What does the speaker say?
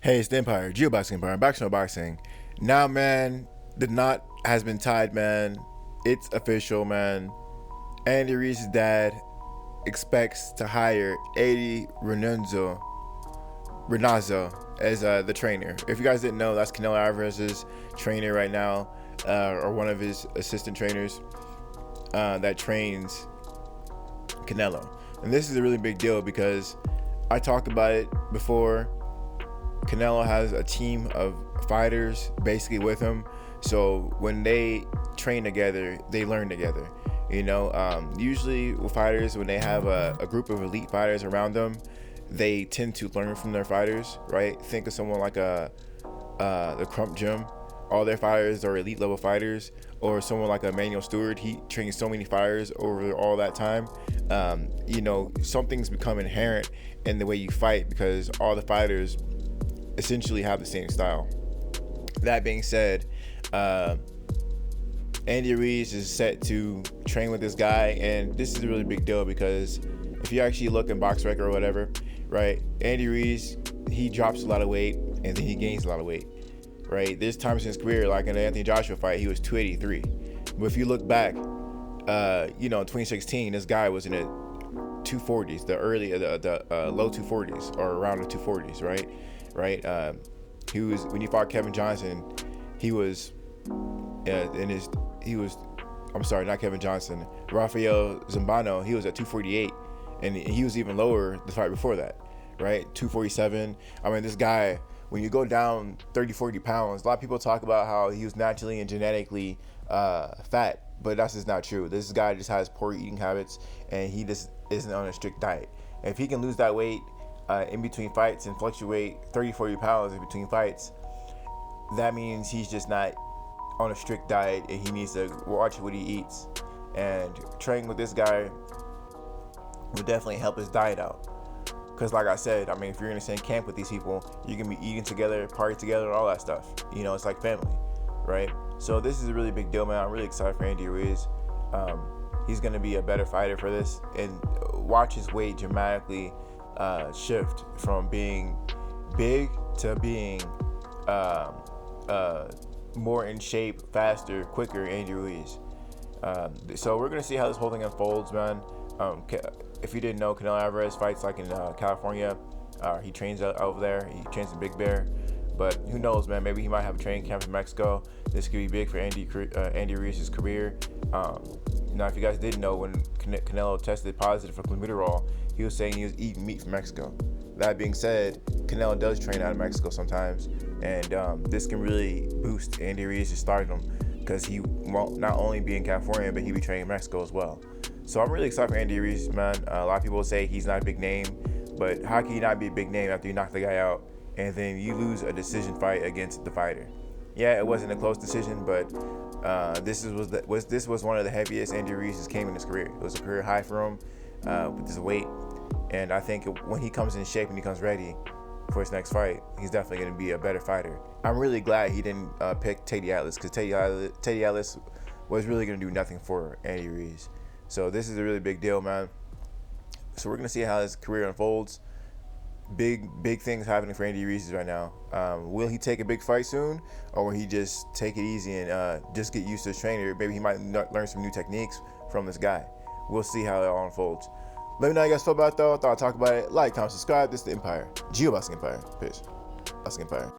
Hey, it's the Empire, Geoboxing Empire, Backstone Boxing. Now, man, the knot has been tied, man. It's official, man. Andy Ruiz's dad expects to hire Eddy Reynoso as the trainer. If you guys didn't know, that's Canelo Alvarez's trainer right now, or one of his assistant trainers that trains Canelo. And this is a really big deal because I talked about it before. Canelo has a team of fighters basically with him, so when they train together, they learn together. Usually with fighters, when they have a group of elite fighters around them, they tend to learn from their fighters, right? Think of someone like the Crump Gym. All their fighters are elite level fighters. Or someone like Emmanuel Stewart, he trains so many fighters over all that time. Something's become inherent in the way you fight because all the fighters essentially have the same style. That being said, Andy Ruiz is set to train with this guy, and this is a really big deal because if you actually look in box record or whatever, right, Andy Ruiz, he drops a lot of weight and then he gains a lot of weight, right? There's times in his career, like in the Anthony Joshua fight, he was 283. But if you look back, in 2016, this guy was in the 240s, the low 240s or around the 240s, right? He was, when he fought Kevin Johnson, not Kevin Johnson, Rafael Zambano, he was at 248, and he was even lower the fight before that, right? 247. I mean, this guy, when you go down 30, 40 pounds, a lot of people talk about how he was naturally and genetically fat, but that's just not true. This guy just has poor eating habits, and he just isn't on a strict diet. And if he can lose that weight in between fights and fluctuate 30, 40 pounds in between fights, that means he's just not on a strict diet, and he needs to watch what he eats. And training with this guy will definitely help his diet out. Because like I said, if you're in the same camp with these people, you can be eating together, party together, and all that stuff. It's like family, right? So this is a really big deal, man. I'm really excited for Andy Ruiz. He's going to be a better fighter for this, and watch his weight dramatically shift from being big to being more in shape, faster, quicker Andy Ruiz. So we're going to see how this whole thing unfolds, man. If you didn't know, Canelo Alvarez fights like in California. He trains over there. He trains in Big Bear. But who knows, man? Maybe he might have a training camp in Mexico. This could be big for Andy Ruiz's career. Now, if you guys didn't know, when Canelo tested positive for clenbuterol, he was saying he was eating meat from Mexico. That being said, Canelo does train out of Mexico sometimes, and this can really boost Andy Ruiz's stardom because he won't not only be in California, but he'll be training in Mexico as well. So I'm really excited for Andy Ruiz, man. A lot of people say he's not a big name, but how can you not be a big name after you knock the guy out and then you lose a decision fight against the fighter? Yeah, it wasn't a close decision, but this was one of the heaviest Andy Ruiz came in his career. It was a career high for him with his weight, and I think when he comes in shape and he comes ready for his next fight, he's definitely going to be a better fighter. I'm really glad he didn't pick Teddy Atlas, because Teddy Atlas was really going to do nothing for Andy Ruiz. So this is a really big deal, man. So we're going to see how his career unfolds. Big things happening for Andy Ruiz right now. Will he take a big fight soon, or will he just take it easy and just get used to his trainer? Maybe he might learn some new techniques from this guy. We'll see how it all unfolds. Let me know how you guys feel about it, though. I thought I'd talk about it. Like, comment, subscribe. This is the Empire. Geoboxing Empire. Peace. Boxing Empire.